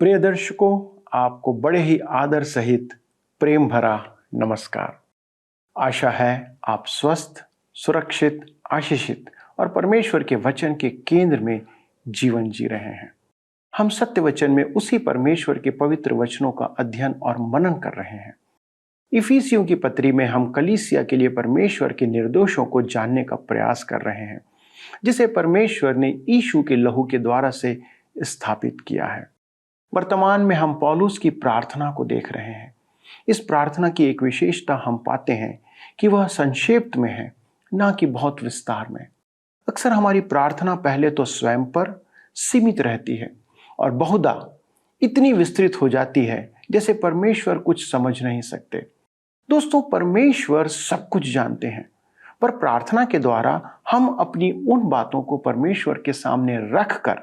प्रिय दर्शकों, आपको बड़े ही आदर सहित प्रेम भरा नमस्कार। आशा है आप स्वस्थ, सुरक्षित, आशीषित और परमेश्वर के वचन के केंद्र में जीवन जी रहे हैं। हम सत्य वचन में उसी परमेश्वर के पवित्र वचनों का अध्ययन और मनन कर रहे हैं। इफिसियों की पत्री में हम कलीसिया के लिए परमेश्वर के निर्दोषों को जानने का प्रयास कर रहे हैं, जिसे परमेश्वर ने यीशु के लहू के द्वारा से स्थापित किया है। वर्तमान में हम पौलुस की प्रार्थना को देख रहे हैं। इस प्रार्थना की एक विशेषता हम पाते हैं कि वह संक्षेप में है, ना कि बहुत विस्तार में। अक्सर हमारी प्रार्थना पहले तो स्वयं पर सीमित रहती है और बहुधा इतनी विस्तृत हो जाती है जैसे परमेश्वर कुछ समझ नहीं सकते। दोस्तों, परमेश्वर सब कुछ जानते हैं, पर प्रार्थना के द्वारा हम अपनी उन बातों को परमेश्वर के सामने रखकर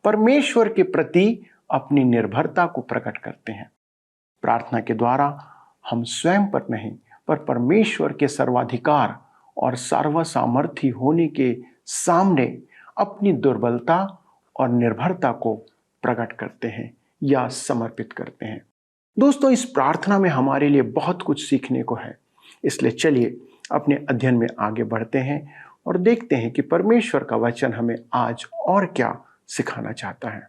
परमेश्वर के प्रति अपनी निर्भरता को प्रकट करते हैं। प्रार्थना के द्वारा हम स्वयं पर नहीं, पर परमेश्वर के सर्वाधिकार और सर्वसामर्थी होने के सामने अपनी दुर्बलता और निर्भरता को प्रकट करते हैं या समर्पित करते हैं। दोस्तों, इस प्रार्थना में हमारे लिए बहुत कुछ सीखने को है। इसलिए चलिए अपने अध्ययन में आगे बढ़ते हैं और देखते हैं कि परमेश्वर का वचन हमें आज और क्या सिखाना चाहता है।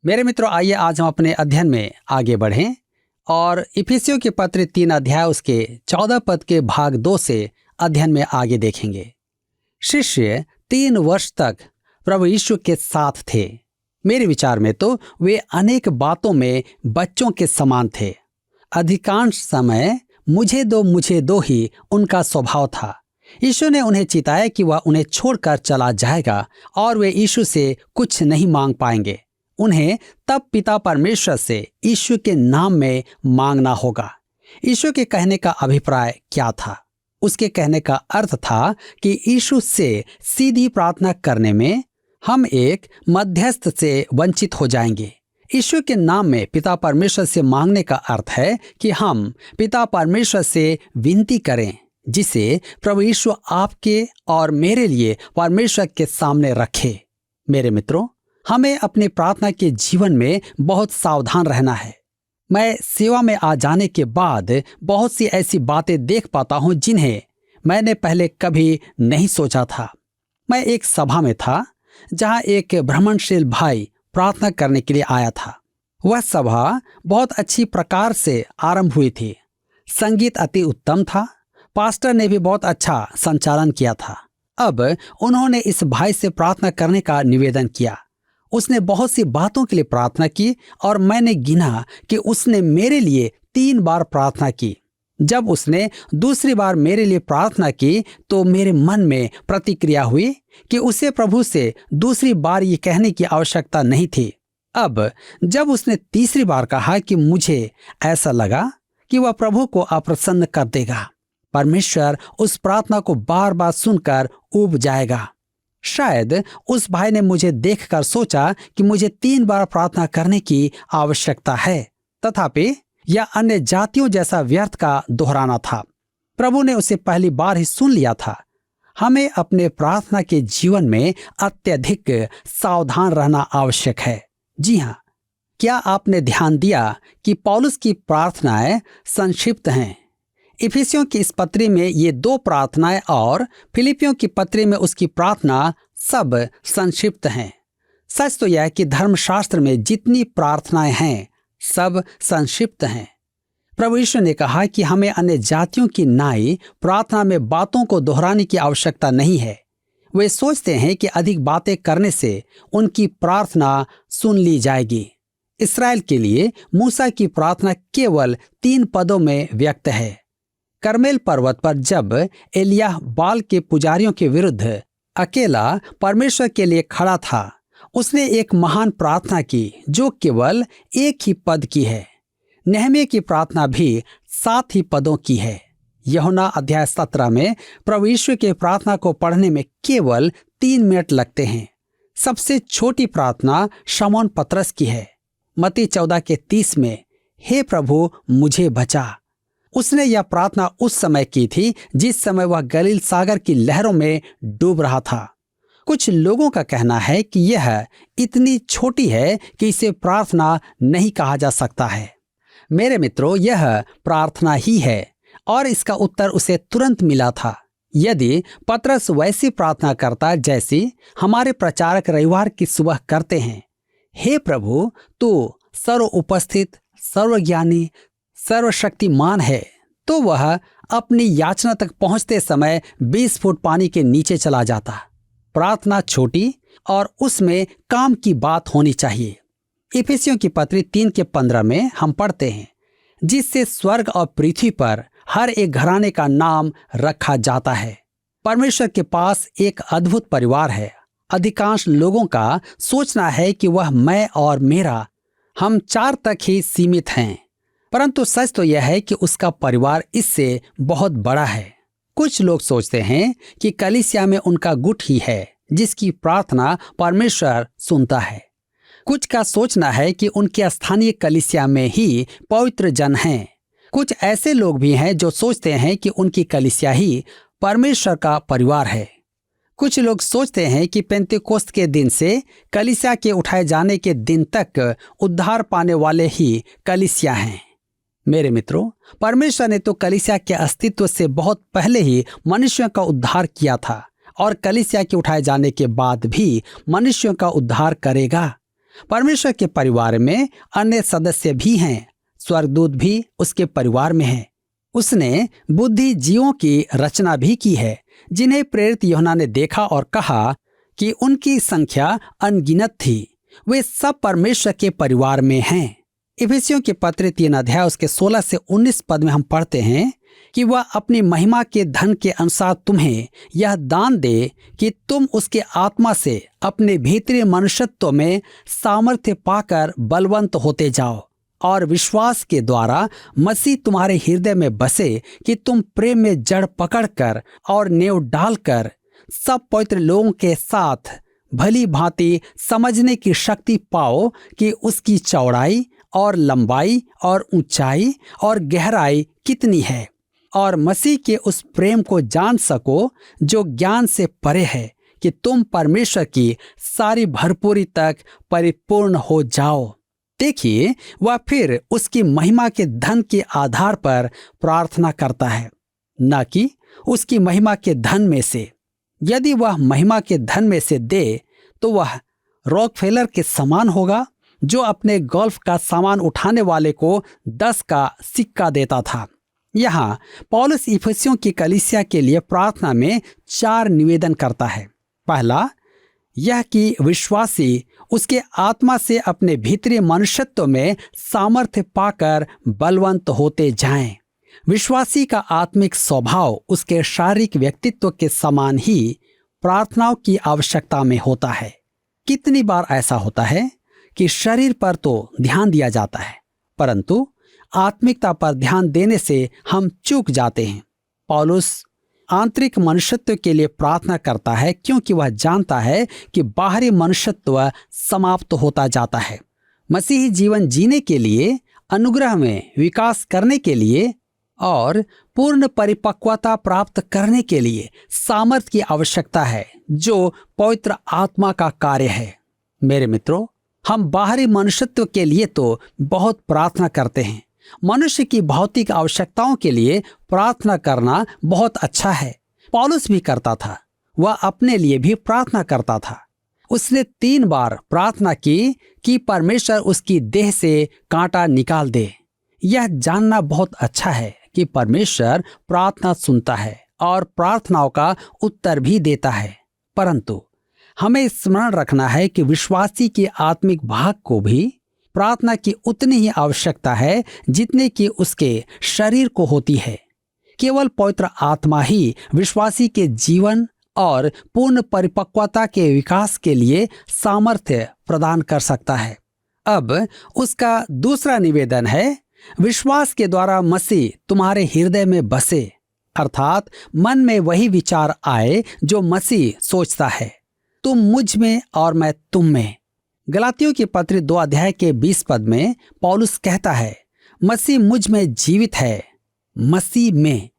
मेरे मित्रों, आइए आज हम अपने अध्ययन में आगे बढ़ें और इफिसियों के पत्र 3 अध्याय उसके 14 पद के भाग 2 से अध्ययन में आगे देखेंगे। शिष्य 3 वर्ष तक प्रभु यीशु के साथ थे। मेरे विचार में तो वे अनेक बातों में बच्चों के समान थे। अधिकांश समय मुझे दो ही उनका स्वभाव था। यीशु ने उन्हें चिताया कि वह उन्हें छोड़कर चला जाएगा और वे यीशु से कुछ नहीं मांग पाएंगे। उन्हें तब पिता परमेश्वर से यीशु के नाम में मांगना होगा। यीशु के कहने का अभिप्राय क्या था? उसके कहने का अर्थ था कि यीशु से सीधी प्रार्थना करने में हम एक मध्यस्थ से वंचित हो जाएंगे। यीशु के नाम में पिता परमेश्वर से मांगने का अर्थ है कि हम पिता परमेश्वर से विनती करें, जिसे प्रभु यीशु आपके और मेरे लिए परमेश्वर के सामने रखे। मेरे मित्रों, हमें अपनी प्रार्थना के जीवन में बहुत सावधान रहना है। मैं सेवा में आ जाने के बाद बहुत सी ऐसी बातें देख पाता हूं जिन्हें मैंने पहले कभी नहीं सोचा था। मैं एक सभा में था जहां एक भ्रमणशील भाई प्रार्थना करने के लिए आया था। वह सभा बहुत अच्छी प्रकार से आरंभ हुई थी। संगीत अति उत्तम था। पास्टर ने भी बहुत अच्छा संचालन किया था। अब उन्होंने इस भाई से प्रार्थना करने का निवेदन किया। उसने बहुत सी बातों के लिए प्रार्थना की और मैंने गिना कि उसने मेरे लिए 3 बार प्रार्थना की। जब उसने दूसरी बार मेरे लिए प्रार्थना की तो मेरे मन में प्रतिक्रिया हुई कि उसे प्रभु से दूसरी बार ये कहने की आवश्यकता नहीं थी। अब जब उसने तीसरी बार कहा कि मुझे ऐसा लगा कि वह प्रभु को अप्रसन्न कर देगा। परमेश्वर उस प्रार्थना को बार बार सुनकर ऊब जाएगा। शायद उस भाई ने मुझे देखकर सोचा कि मुझे 3 बार प्रार्थना करने की आवश्यकता है, तथापि यह अन्य जातियों जैसा व्यर्थ का दोहराना था। प्रभु ने उसे पहली बार ही सुन लिया था। हमें अपने प्रार्थना के जीवन में अत्यधिक सावधान रहना आवश्यक है। जी हाँ, क्या आपने ध्यान दिया कि पौलुस की प्रार्थनाएं संक्षिप्त हैं? इफिसियों की इस पत्री में ये 2 प्रार्थनाएं और फिलिपियों की पत्री में उसकी प्रार्थना सब संक्षिप्त हैं। सच तो यह है कि धर्मशास्त्र में जितनी प्रार्थनाएं हैं सब संक्षिप्त हैं। प्रभु यीशु ने कहा कि हमें अन्य जातियों की नाई प्रार्थना में बातों को दोहराने की आवश्यकता नहीं है। वे सोचते हैं कि अधिक बातें करने से उनकी प्रार्थना सुन ली जाएगी। इस्राएल के लिए मूसा की प्रार्थना केवल 3 पदों में व्यक्त है। कर्मेल पर्वत पर जब एलियाह बाल के पुजारियों के विरुद्ध अकेला परमेश्वर के लिए खड़ा था, उसने एक महान प्रार्थना की जो केवल 1 ही पद की है। नेहमिया की प्रार्थना भी 7 ही पदों की है। यूहन्ना अध्याय 17 में प्रभु यीशु के प्रार्थना को पढ़ने में केवल 3 मिनट लगते हैं। सबसे छोटी प्रार्थना शमौन पतरस की है। मत्ती 14 के 30 में, हे प्रभु मुझे बचा। उसने यह प्रार्थना उस समय की थी जिस समय वह गलील सागर की लहरों में डूब रहा था। कुछ लोगों का कहना है कि यह इतनी छोटी है कि इसे प्रार्थना नहीं कहा जा सकता है। मेरे मित्रों, यह प्रार्थना ही है और इसका उत्तर उसे तुरंत मिला था। यदि पतरस वैसी प्रार्थना करता जैसी हमारे प्रचारक रविवार की सुबह करते हैं, हे प्रभु, तू सर्व उपस्थित, सर्वज्ञानी, सर्वशक्तिमान है, तो वह अपनी याचना तक पहुंचते समय 20 फुट पानी के नीचे चला जाता। प्रार्थना छोटी और उसमें काम की बात होनी चाहिए। इफिसियों की पत्री 3:15 में हम पढ़ते हैं, जिससे स्वर्ग और पृथ्वी पर हर एक घराने का नाम रखा जाता है। परमेश्वर के पास एक अद्भुत परिवार है। अधिकांश लोगों का सोचना है कि वह मैं और मेरा, हम 4 तक ही सीमित हैं, परंतु सच तो यह है कि उसका परिवार इससे बहुत बड़ा है। कुछ लोग सोचते हैं कि कलीसिया में उनका गुट ही है जिसकी प्रार्थना परमेश्वर सुनता है। कुछ का सोचना है कि उनके स्थानीय कलीसिया में ही पवित्र जन हैं। कुछ ऐसे लोग भी हैं जो सोचते हैं कि उनकी कलीसिया ही परमेश्वर का परिवार है। कुछ लोग सोचते हैं कि पेंतेकोस्त के दिन से कलीसिया के उठाए जाने के दिन तक उद्धार पाने वाले ही कलीसिया हैं। मेरे मित्रों, परमेश्वर ने तो कलीसिया के अस्तित्व से बहुत पहले ही मनुष्यों का उद्धार किया था और कलीसिया के उठाए जाने के बाद भी मनुष्यों का उद्धार करेगा। परमेश्वर के परिवार में अन्य सदस्य भी हैं। स्वर्गदूत भी उसके परिवार में हैं। उसने बुद्धिजीवों की रचना भी की है, जिन्हें प्रेरित यूहन्ना ने देखा और कहा कि उनकी संख्या अनगिनत थी। वे सब परमेश्वर के परिवार में हैं। इफिसियों के पत्र 3 उसके 16 से 19 पद में हम पढ़ते हैं कि वह अपनी महिमा के धन के अनुसार तुम्हें यह दान दे कि तुम उसके आत्मा से अपने भीतरी मनुष्यत्व में सामर्थ्य पाकर बलवंत होते जाओ, और विश्वास के द्वारा मसीह तुम्हारे हृदय में बसे कि तुम प्रेम में जड़ पकड़कर और नेव डालकर सब पवित्र लोगों के साथ भली भांति समझने की शक्ति पाओ कि उसकी चौड़ाई और लंबाई और ऊंचाई और गहराई कितनी है, और मसीह के उस प्रेम को जान सको जो ज्ञान से परे है, कि तुम परमेश्वर की सारी भरपूरी तक परिपूर्ण हो जाओ। देखिए, वह फिर उसकी महिमा के धन के आधार पर प्रार्थना करता है, न कि उसकी महिमा के धन में से। यदि वह महिमा के धन में से दे तो वह रॉकफेलर के समान होगा, जो अपने गोल्फ का सामान उठाने वाले को 10 का सिक्का देता था। यहाँ पौलुस इफिसियों की कलीसिया के लिए प्रार्थना में 4 निवेदन करता है। पहला, यह कि विश्वासी उसके आत्मा से अपने भीतरी मनुष्यत्व में सामर्थ्य पाकर बलवंत होते जाएं। विश्वासी का आत्मिक स्वभाव उसके शारीरिक व्यक्तित्व के समान ही प्रार्थनाओं की आवश्यकता में होता है। कितनी बार ऐसा होता है कि शरीर पर तो ध्यान दिया जाता है, परंतु आत्मिकता पर ध्यान देने से हम चूक जाते हैं। पौलुस आंतरिक मनुष्यत्व के लिए प्रार्थना करता है, क्योंकि वह जानता है कि बाहरी मनुष्यत्व समाप्त होता जाता है। मसीही जीवन जीने के लिए, अनुग्रह में विकास करने के लिए और पूर्ण परिपक्वता प्राप्त करने के लिए सामर्थ्य की आवश्यकता है, जो पवित्र आत्मा का कार्य है। मेरे मित्रों, हम बाहरी मनुष्यत्व के लिए तो बहुत प्रार्थना करते हैं। मनुष्य की भौतिक आवश्यकताओं के लिए प्रार्थना करना बहुत अच्छा है। पौलुस भी करता था। वह अपने लिए भी प्रार्थना करता था। उसने 3 बार प्रार्थना की कि परमेश्वर उसकी देह से कांटा निकाल दे। यह जानना बहुत अच्छा है कि परमेश्वर प्रार्थना सुनता है और प्रार्थनाओं का उत्तर भी देता है, परंतु हमें स्मरण रखना है कि विश्वासी के आत्मिक भाग को भी प्रार्थना की उतनी ही आवश्यकता है जितने की उसके शरीर को होती है। केवल पवित्र आत्मा ही विश्वासी के जीवन और पूर्ण परिपक्वता के विकास के लिए सामर्थ्य प्रदान कर सकता है। अब उसका दूसरा निवेदन है, विश्वास के द्वारा मसीह तुम्हारे हृदय में बसे, अर्थात मन में वही विचार आए जो मसीह सोचता है, तुम मुझ में और मैं तुम में। गलातियों की पत्री 2 के 20 पद में पौलुस कहता है, मसीह मुझ में जीवित है, मसीह में।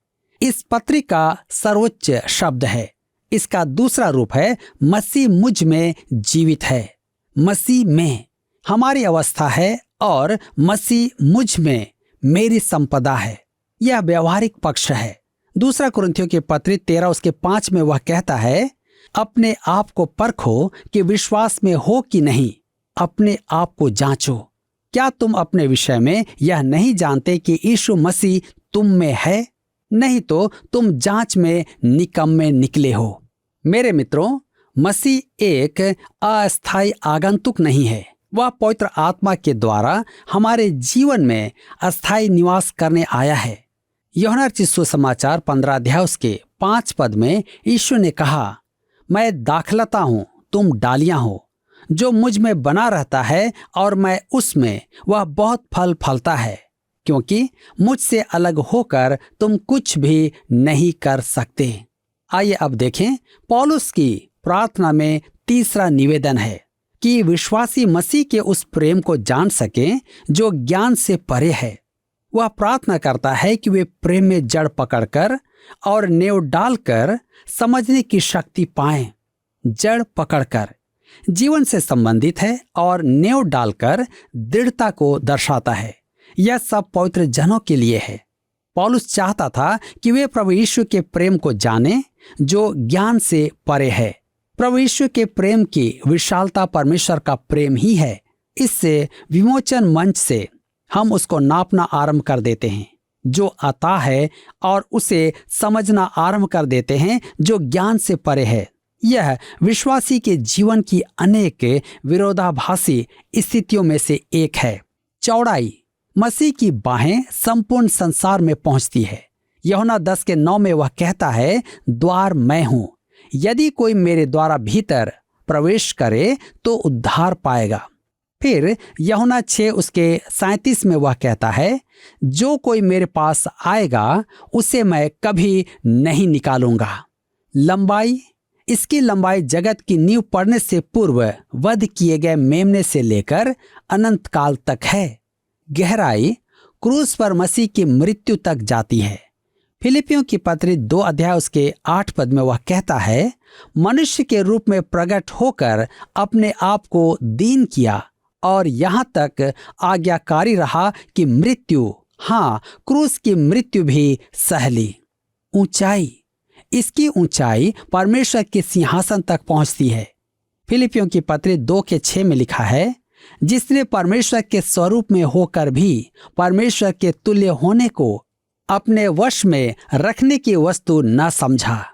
इस पत्री का सर्वोच्च शब्द है। इसका दूसरा रूप है मसीह मुझ में जीवित है। मसीह में हमारी अवस्था है और मसीह मुझ में मेरी संपदा है। यह व्यवहारिक पक्ष है। दूसरा कुरिन्थियों के पत्री 13 उसके 5 में वह कहता है, अपने आप को परखो कि विश्वास में हो कि नहीं, अपने आप को जांचो। क्या तुम अपने विषय में यह नहीं जानते कि यीशु मसीह तुम में है? नहीं तो तुम जांच में निकम्मे निकले हो। मेरे मित्रों, मसीह एक अस्थायी आगंतुक नहीं है। वह पवित्र आत्मा के द्वारा हमारे जीवन में अस्थायी निवास करने आया है। यूहन्ना रचित सुसमाचार 15 अध्याय उसके 5 पद में यीशु ने कहा, मैं दाखलता हूँ, तुम डालियां हो। जो मुझ में बना रहता है और मैं उसमें, वह बहुत फल फलता है, क्योंकि मुझसे अलग होकर तुम कुछ भी नहीं कर सकते। आइए अब देखें, पौलुस की प्रार्थना में तीसरा निवेदन है कि विश्वासी मसीह के उस प्रेम को जान सकें जो ज्ञान से परे है। वह प्रार्थना करता है कि वे प्रेम में जड़ पकड़कर और नेव डालकर समझने की शक्ति पाएं। जड़ पकड़कर जीवन से संबंधित है और नेव डालकर दृढ़ता को दर्शाता है। यह सब पवित्र जनों के लिए है। पौलुस चाहता था कि वे प्रभु यीशु के प्रेम को जाने जो ज्ञान से परे है। प्रभु यीशु के प्रेम की विशालता परमेश्वर का प्रेम ही है। इससे विमोचन मंच से हम उसको नापना आरंभ कर देते हैं जो अता है, और उसे समझना आरंभ कर देते हैं जो ज्ञान से परे है। यह विश्वासी के जीवन की अनेक विरोधाभासी स्थितियों में से एक है। चौड़ाई, मसीह की बाहें संपूर्ण संसार में पहुंचती है। यूहन्ना 10:9 में वह कहता है, द्वार मैं हूं, यदि कोई मेरे द्वारा भीतर प्रवेश करे तो उद्धार पाएगा। फिर यूहन्ना 6 उसके 37 में वह कहता है, जो कोई मेरे पास आएगा उसे मैं कभी नहीं निकालूंगा। लंबाई, इसकी लंबाई जगत की नींव पड़ने से पूर्व वध किए गए मेमने से लेकर अनंत काल तक है। गहराई, क्रूस पर मसीह की मृत्यु तक जाती है। फिलिपियों की पत्री 2 अध्याय उसके 8 पद में वह कहता है, मनुष्य के रूप में प्रकट होकर अपने आप को दीन किया और यहाँ तक आज्ञाकारी रहा कि मृत्यु, हाँ, क्रूस की मृत्यु भी सह ली। ऊंचाई, इसकी ऊंचाई परमेश्वर के सिंहासन तक पहुंचती है। फिलिपियों की पत्री 2:6 में लिखा है, जिसने परमेश्वर के स्वरूप में होकर भी परमेश्वर के तुल्य होने को अपने वश में रखने की वस्तु न समझा।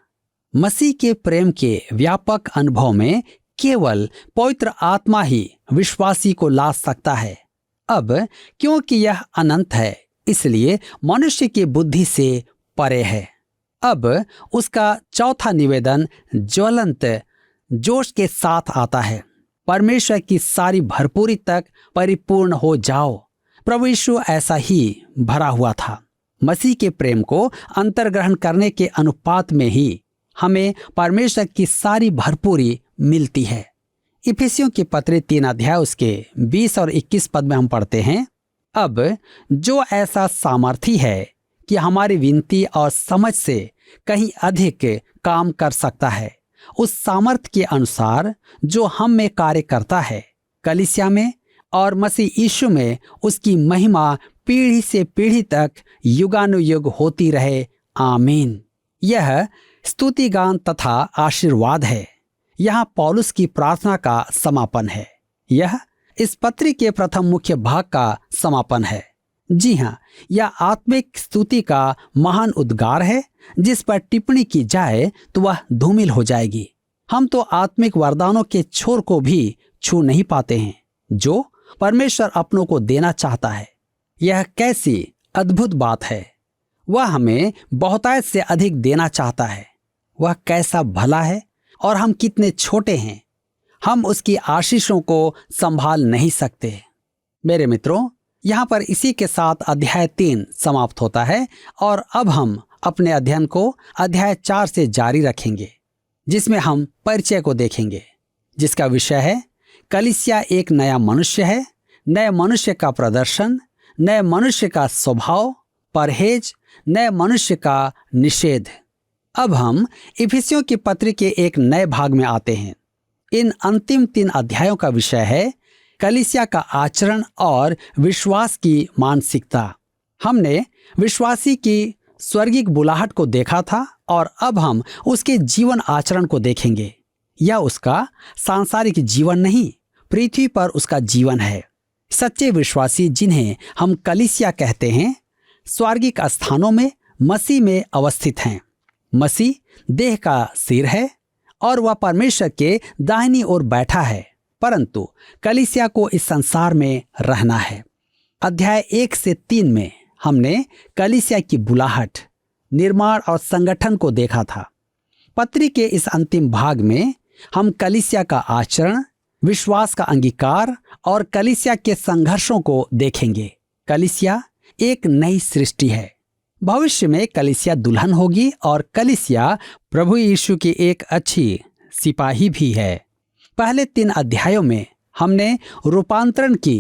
मसीह के प्रेम के व्यापक अनुभव में केवल पवित्र आत्मा ही विश्वासी को ला सकता है। अब क्योंकि यह अनंत है, इसलिए मनुष्य की बुद्धि से परे है। अब उसका चौथा निवेदन ज्वलंत जोश के साथ आता है, परमेश्वर की सारी भरपूरी तक परिपूर्ण हो जाओ। प्रभु यीशु ऐसा ही भरा हुआ था। मसीह के प्रेम को अंतर्ग्रहण करने के अनुपात में ही हमें परमेश्वर की सारी भरपूरी मिलती है। इफिसियों की पत्री 3 अध्याय उसके 20 और 21 पद में हम पढ़ते हैं, अब जो ऐसा सामर्थी है कि हमारी विनती और समझ से कहीं अधिक काम कर सकता है, उस सामर्थ्य के अनुसार जो हम में कार्य करता है, कलीसिया में और मसीह यीशु में उसकी महिमा पीढ़ी से पीढ़ी तक युगानुयुग होती रहे। आमीन। यह स्तुति गान तथा आशीर्वाद है। यहाँ पौलुस की प्रार्थना का समापन है। यह इस पत्री के प्रथम मुख्य भाग का समापन है। जी हाँ, यह आत्मिक स्तुति का महान उद्गार है। जिस पर टिप्पणी की जाए तो वह धूमिल हो जाएगी। हम तो आत्मिक वरदानों के छोर को भी छू नहीं पाते हैं जो परमेश्वर अपनों को देना चाहता है। यह कैसी अद्भुत बात है। वह हमें बहुतायत से अधिक देना चाहता है। वह कैसा भला है और हम कितने छोटे हैं। हम उसकी आशीषों को संभाल नहीं सकते। मेरे मित्रों, यहाँ पर इसी के साथ अध्याय 3 समाप्त होता है और अब हम अपने अध्ययन को अध्याय 4 से जारी रखेंगे, जिसमें हम परिचय को देखेंगे, जिसका विषय है कलीसिया एक नया मनुष्य है, नए मनुष्य का प्रदर्शन, नए मनुष्य का स्वभाव, परहेज, नए मनुष्य का निषेध। अब हम इफिसियों की पत्री के एक नए भाग में आते हैं। इन अंतिम 3 अध्यायों का विषय है कलीसिया का आचरण और विश्वास की मानसिकता। हमने विश्वासी की स्वर्गिक बुलाहट को देखा था और अब हम उसके जीवन आचरण को देखेंगे। यह उसका सांसारिक जीवन नहीं, पृथ्वी पर उसका जीवन है। सच्चे विश्वासी, जिन्हें हम कलीसिया कहते हैं, स्वर्गिक स्थानों में मसीह में अवस्थित हैं। मसीह देह का सिर है और वह परमेश्वर के दाहिनी ओर बैठा है, परंतु कलीसिया को इस संसार में रहना है। अध्याय 1 से 3 में हमने कलीसिया की बुलाहट, निर्माण और संगठन को देखा था। पत्री के इस अंतिम भाग में हम कलीसिया का आचरण, विश्वास का अंगीकार और कलीसिया के संघर्षों को देखेंगे। कलीसिया एक नई सृष्टि है। भविष्य में कलीसिया दुल्हन होगी और कलीसिया प्रभु यीशु की एक अच्छी सिपाही भी है। पहले 3 अध्यायों में हमने रूपांतरण की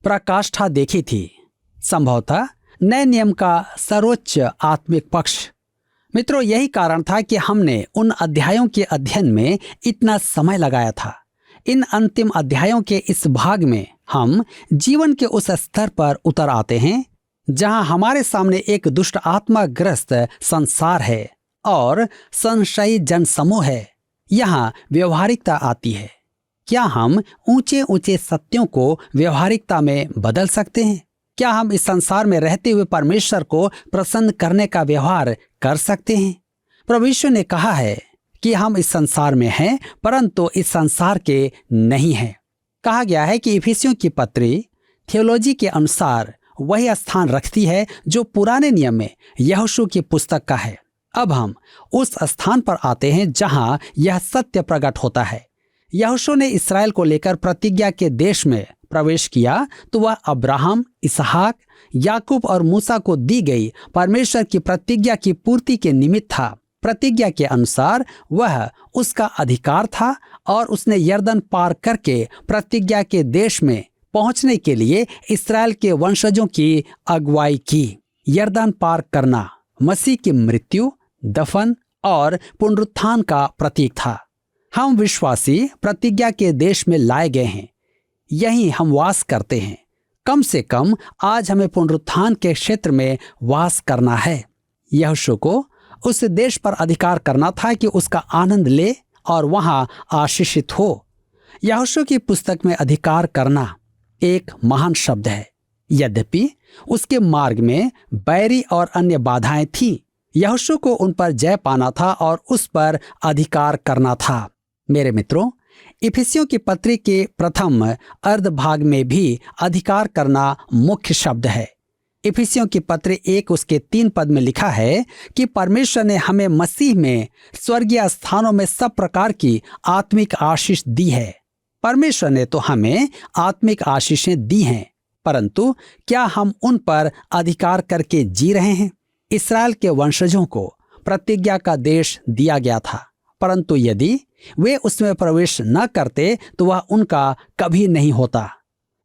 प्रकाष्ठा देखी थी, संभवतः नए नियम का सर्वोच्च आत्मिक पक्ष। मित्रों, यही कारण था कि हमने उन अध्यायों के अध्ययन में इतना समय लगाया था। इन अंतिम अध्यायों के इस भाग में हम जीवन के उस स्तर पर उतर आते हैं जहां हमारे सामने एक दुष्ट आत्माग्रस्त संसार है और संशयी जनसमूह है। यहाँ व्यवहारिकता आती है। क्या हम ऊंचे ऊंचे सत्यों को व्यवहारिकता में बदल सकते हैं? क्या हम इस संसार में रहते हुए परमेश्वर को प्रसन्न करने का व्यवहार कर सकते हैं? प्रभु यीशु ने कहा है कि हम इस संसार में हैं, परंतु इस संसार के नहीं हैं। कहा गया है कि इफिसियों की पत्री थियोलॉजी के अनुसार वही स्थान रखती है जो पुराने नियम में यहोशू की पुस्तक का है। अब हम उस स्थान पर आते हैं जहां यह सत्य प्रकट होता है। यहोशू ने इस्राएल को लेकर प्रतिज्ञा के देश में प्रवेश किया तो वह अब्राहम, इसहाक, याकूब और मूसा को दी गई परमेश्वर की प्रतिज्ञा की पूर्ति के निमित्त था। प्रतिज्ञा के अनुसार वह उसका अधिकार था और उसने यरदन पार करके प्रतिज्ञा के देश में पहुंचने के लिए इस्राएल के वंशजों की अगुवाई की। यरदन पार करना मसीह की मृत्यु, दफन और पुनरुत्थान का प्रतीक था। हम विश्वासी प्रतिज्ञा के देश में लाए गए हैं, यहीं हम वास करते हैं। कम से कम आज हमें पुनरुत्थान के क्षेत्र में वास करना है। यहोशू को उस देश पर अधिकार करना था कि उसका आनंद ले और वहां आशीषित हो। यहोशू की पुस्तक में अधिकार करना एक महान शब्द है। यद्यपि उसके मार्ग में बैरी और अन्य बाधाएं थी, यहोशू को उन पर जय पाना था और उस पर अधिकार करना था। मेरे मित्रों, इफिसियों की पत्री के प्रथम अर्ध भाग में भी अधिकार करना मुख्य शब्द है। इफिसियों की पत्री 1 उसके 3 पद में लिखा है कि परमेश्वर ने हमें मसीह में स्वर्गीय स्थानों में सब प्रकार की आत्मिक आशीष दी है। परमेश्वर ने तो हमें आत्मिक आशीषें दी हैं, परंतु क्या हम उन पर अधिकार करके जी रहे हैं? इस्राएल के वंशजों को प्रतिज्ञा का देश दिया गया था, परंतु यदि वे उसमें प्रवेश न करते तो वह उनका कभी नहीं होता।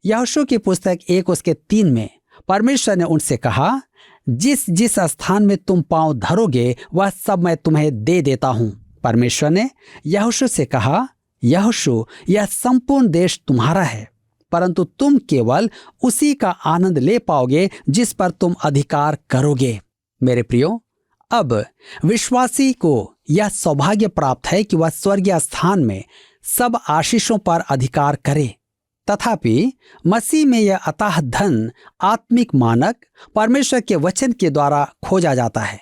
यहोशू की पुस्तक 1 उसके 3 में परमेश्वर ने उनसे कहा, जिस जिस स्थान में तुम पांव धरोगे वह सब मैं तुम्हें दे देता हूं। परमेश्वर ने यहोशू से कहा, यहोशू, यह संपूर्ण देश तुम्हारा है, परंतु तुम केवल उसी का आनंद ले पाओगे जिस पर तुम अधिकार करोगे। मेरे प्रियो, अब विश्वासी को यह सौभाग्य प्राप्त है कि वह स्वर्गीय स्थान में सब आशीषों पर अधिकार करे। तथापि मसीह में यह अथाह धन, आत्मिक मानक परमेश्वर के वचन के द्वारा खोजा जाता है।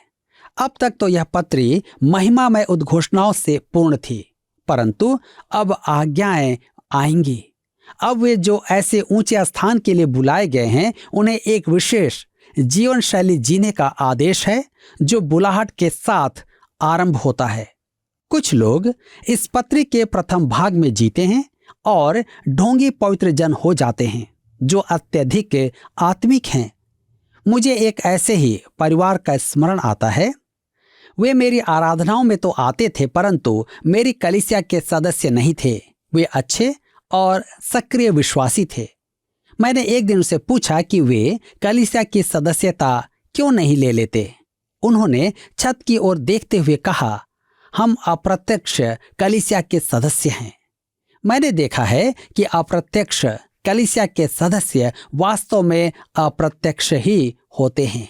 अब तक तो यह पत्री महिमामय उद्घोषणाओं से पूर्ण थी, परंतु अब आज्ञाएं आएंगी। अब वे जो ऐसे ऊंचे स्थान के लिए बुलाए गए हैं, उन्हें एक विशेष जीवन शैली जीने का आदेश है जो बुलाहट के साथ आरंभ होता है। कुछ लोग इस पत्री के प्रथम भाग में जीते हैं और ढोंगी पवित्र जन हो जाते हैं जो अत्यधिक आत्मिक हैं। मुझे एक ऐसे ही परिवार का स्मरण आता है। वे मेरी आराधनाओं में तो आते थे, परंतु मेरी कलीसिया के सदस्य नहीं थे। वे अच्छे और सक्रिय विश्वासी थे। मैंने एक दिन उनसे पूछा कि वे कलीसिया की सदस्यता क्यों नहीं ले लेते। उन्होंने छत की ओर देखते हुए कहा, हम अप्रत्यक्ष कलीसिया के सदस्य हैं। मैंने देखा है कि अप्रत्यक्ष कलीसिया के सदस्य वास्तव में अप्रत्यक्ष ही होते हैं।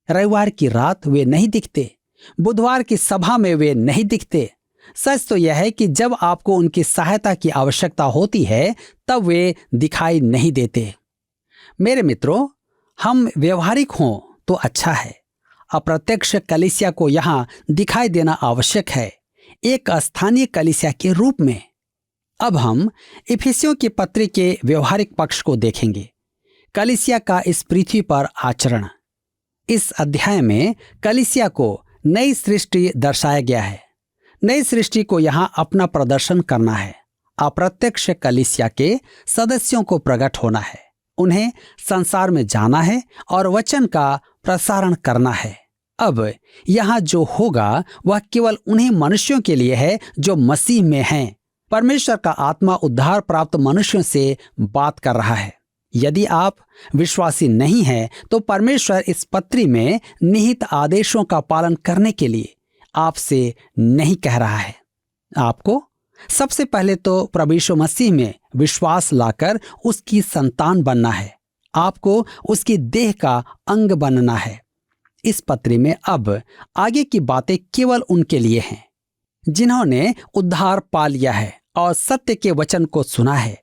रविवार की रात वे नहीं दिखते, बुधवार की सभा में वे नहीं दिखते। सच तो यह है कि जब आपको उनकी सहायता की आवश्यकता होती है तब वे दिखाई नहीं देते। मेरे मित्रों, हम व्यवहारिक हों तो अच्छा है। अप्रत्यक्ष कलीसिया को यहाँ दिखाई देना आवश्यक है, एक स्थानीय कलीसिया के रूप में। अब हम इफिसियों की पत्री के व्यवहारिक पक्ष को देखेंगे। कलीसिया का इस पृथ्वी पर आचरण। इस अध्याय में कलीसिया को नई सृष्टि दर्शाया गया है। नई सृष्टि को यहाँ अपना प्रदर्शन करना है। अप्रत्यक्ष कलीसिया के सदस्यों को प्रकट होना है, उन्हें संसार में जाना है और वचन का प्रसारण करना है। अब यहाँ जो होगा वह केवल उन्हीं मनुष्यों के लिए है जो मसीह में हैं। परमेश्वर का आत्मा उद्धार प्राप्त मनुष्यों से बात कर रहा है। यदि आप विश्वासी नहीं हैं तो परमेश्वर इस पत्री में निहित आदेशों का पालन करने के लिए आपसे नहीं कह रहा है। आपको सबसे पहले तो प्रभु यीशु मसीह में विश्वास लाकर उसकी संतान बनना है। आपको उसकी देह का अंग बनना है। इस पत्री में अब आगे की बातें केवल उनके लिए हैं जिन्होंने उद्धार पा लिया है और सत्य के वचन को सुना है।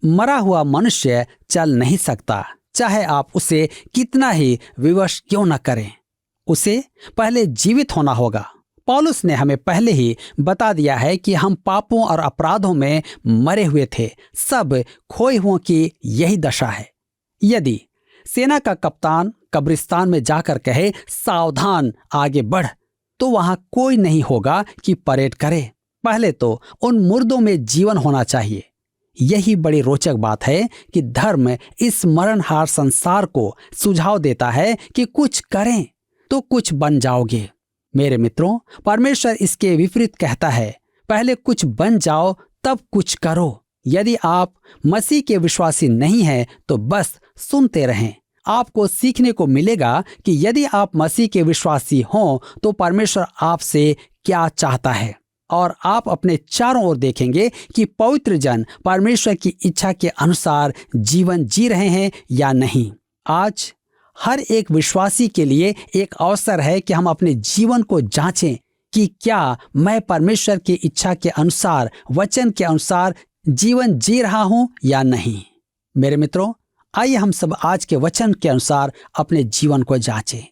मरा हुआ मनुष्य चल नहीं सकता, चाहे आप उसे कितना ही विवश क्यों न करें। उसे पहले जीवित होना होगा। पौलुस ने हमें पहले ही बता दिया है कि हम पापों और अपराधों में मरे हुए थे। सब खोए हुओं की यही दशा है। यदि सेना का कप्तान कब्रिस्तान में जाकर कहे सावधान आगे बढ़, तो वहां कोई नहीं होगा कि परेड करे। पहले तो उन मुर्दों में जीवन होना चाहिए। यही बड़ी रोचक बात है कि धर्म इस मरणहार संसार को सुझाव देता है कि कुछ करें तो कुछ बन जाओगे। मेरे मित्रों, परमेश्वर इसके विपरीत कहता है, पहले कुछ बन जाओ तब कुछ करो। यदि आप मसीह के विश्वासी नहीं हैं तो बस सुनते रहें। आपको सीखने को मिलेगा कि यदि आप मसीह के विश्वासी हों तो परमेश्वर आपसे क्या चाहता है, और आप अपने चारों ओर देखेंगे कि पवित्र जन परमेश्वर की इच्छा के अनुसार जीवन जी रहे हैं या नहीं। आज हर एक विश्वासी के लिए एक अवसर है कि हम अपने जीवन को जांचें कि क्या मैं परमेश्वर की इच्छा के अनुसार, वचन के अनुसार जीवन जी रहा हूं या नहीं। मेरे मित्रों, आइए हम सब आज के वचन के अनुसार अपने जीवन को जांचें।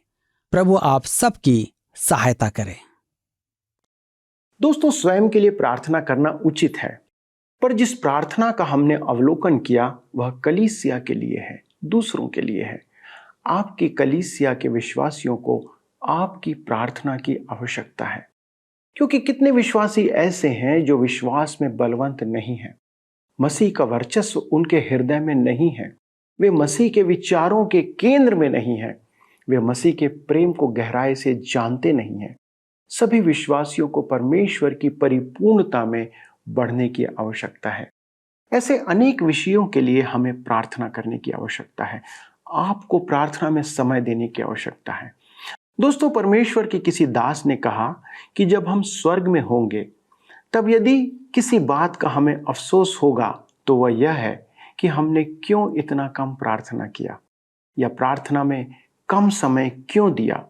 प्रभु आप सबकी सहायता करें। दोस्तों, स्वयं के लिए प्रार्थना करना उचित है, पर जिस प्रार्थना का हमने अवलोकन किया वह कलीसिया के लिए है, दूसरों के लिए है। आपकी कलीसिया के विश्वासियों को आपकी प्रार्थना की आवश्यकता है, क्योंकि कितने विश्वासी ऐसे हैं जो विश्वास में बलवंत नहीं हैं। मसीह का वर्चस्व उनके हृदय में नहीं है। वे मसीह के विचारों के केंद्र में नहीं हैं। वे मसीह के प्रेम को गहराई से जानते नहीं हैं। सभी विश्वासियों को परमेश्वर की परिपूर्णता में बढ़ने की आवश्यकता है। ऐसे अनेक विषयों के लिए हमें प्रार्थना करने की आवश्यकता है। आपको प्रार्थना में समय देने की आवश्यकता है। दोस्तों, परमेश्वर के किसी दास ने कहा कि जब हम स्वर्ग में होंगे तब यदि किसी बात का हमें अफसोस होगा तो वह यह है कि हमने क्यों इतना कम प्रार्थना किया या प्रार्थना में कम समय क्यों दिया।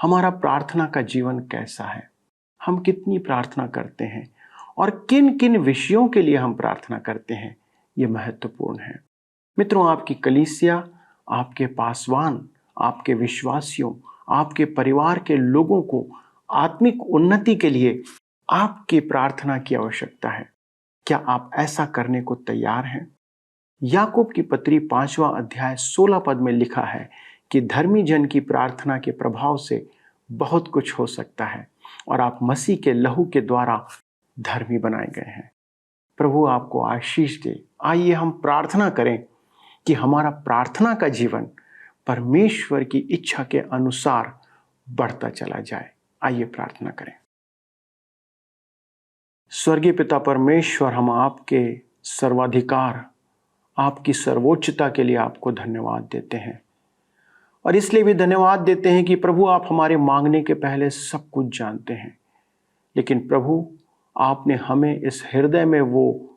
हमारा प्रार्थना का जीवन कैसा है, हम कितनी प्रार्थना करते हैं और किन किन विषयों के लिए हम प्रार्थना करते हैं, ये महत्वपूर्ण है। मित्रों, आपकी कलीसिया, आपके पासवान, आपके विश्वासियों, आपके परिवार के लोगों को आत्मिक उन्नति के लिए आपकी प्रार्थना की आवश्यकता है। क्या आप ऐसा करने को तैयार हैं? याकूब की पत्री 5वां अध्याय 16 पद में लिखा है कि धर्मी जन की प्रार्थना के प्रभाव से बहुत कुछ हो सकता है और आप मसीह के लहू के द्वारा धर्मी बनाए गए हैं। प्रभु आपको आशीष दे। आइए हम प्रार्थना करें कि हमारा प्रार्थना का जीवन परमेश्वर की इच्छा के अनुसार बढ़ता चला जाए। आइए प्रार्थना करें। स्वर्गीय पिता परमेश्वर, हम आपके सर्वाधिकार, आपकी सर्वोच्चता के लिए आपको धन्यवाद देते हैं। और इसलिए भी धन्यवाद देते हैं कि प्रभु आप हमारे मांगने के पहले सब कुछ जानते हैं। लेकिन प्रभु आपने हमें इस हृदय में वो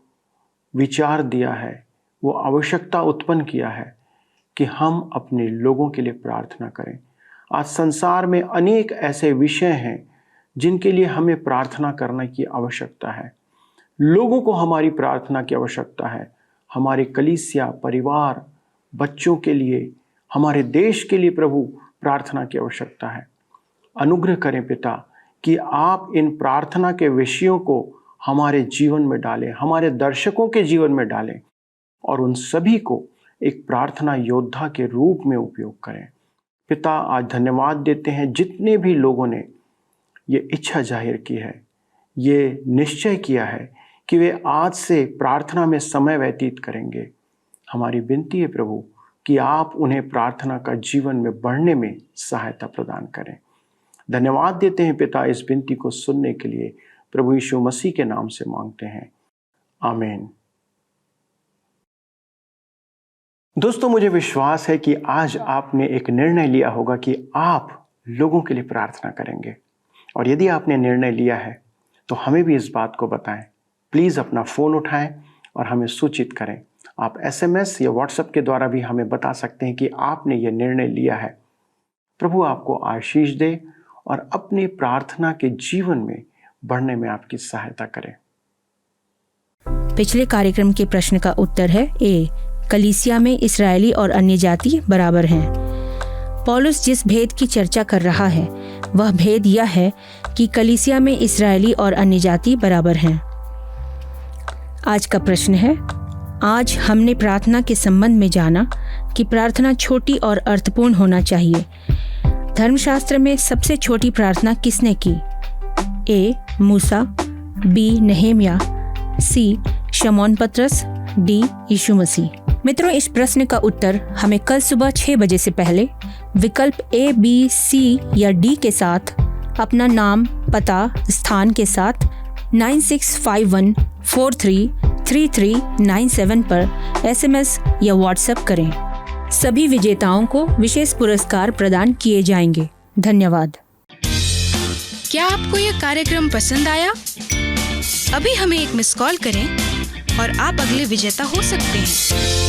विचार दिया है, वो आवश्यकता उत्पन्न किया है कि हम अपने लोगों के लिए प्रार्थना करें। आज संसार में अनेक ऐसे विषय हैं जिनके लिए हमें प्रार्थना करने की आवश्यकता है। लोगों को हमारी प्रार्थना की आवश्यकता है, हमारे कलीसिया, परिवार, बच्चों के लिए, हमारे देश के लिए प्रभु प्रार्थना की आवश्यकता है। अनुग्रह करें पिता कि आप इन प्रार्थना के विषयों को हमारे जीवन में डालें, हमारे दर्शकों के जीवन में डालें और उन सभी को एक प्रार्थना योद्धा के रूप में उपयोग करें। पिता, आज धन्यवाद देते हैं जितने भी लोगों ने ये इच्छा जाहिर की है, ये निश्चय किया है कि वे आज से प्रार्थना में समय व्यतीत करेंगे। हमारी विनती है प्रभु कि आप उन्हें प्रार्थना का जीवन में बढ़ने में सहायता प्रदान करें। धन्यवाद देते हैं पिता, इस विनती को सुनने के लिए प्रभु यीशु मसीह के नाम से मांगते हैं, आमीन। दोस्तों, मुझे विश्वास है कि आज आपने एक निर्णय लिया होगा कि आप लोगों के लिए प्रार्थना करेंगे। और यदि आपने निर्णय लिया है तो हमें भी इस बात को बताएं। प्लीज़ अपना फ़ोन उठाएं और हमें सूचित करें। आप SMS या WhatsApp के द्वारा भी हमें बता सकते हैं कि आपने ये निर्णय लिया है। प्रभु आपको आशीष दे और अपनी प्रार्थना के जीवन में बढ़ने में आपकी सहायता करें। पिछले कार्यक्रम के प्रश्न का उत्तर है ए, कलीसिया में इस्राएली और अन्य जाति बराबर हैं। पौलुस जिस भेद की चर्चा कर रहा है वह भेद यह है कि कलीसिया में इस्राएली और अन्य जाति बराबर हैं। आज का प्रश्न है, आज हमने प्रार्थना के संबंध में जाना कि प्रार्थना छोटी और अर्थपूर्ण होना चाहिए। धर्मशास्त्र में सबसे छोटी प्रार्थना किसने की? ए, मूसा, बी, नेहेमिया, सी, शमौन पतरस, डी, यीशु मसीह। मित्रों, इस प्रश्न का उत्तर हमें कल सुबह 6 बजे से पहले विकल्प A, B, C या D के साथ अपना नाम, पता, स्थान के साथ 9651433397 पर SMS या WhatsApp करें। सभी विजेताओं को विशेष पुरस्कार प्रदान किए जाएंगे। धन्यवाद। क्या आपको यह कार्यक्रम पसंद आया? अभी हमें एक मिस कॉल करें और आप अगले विजेता हो सकते हैं।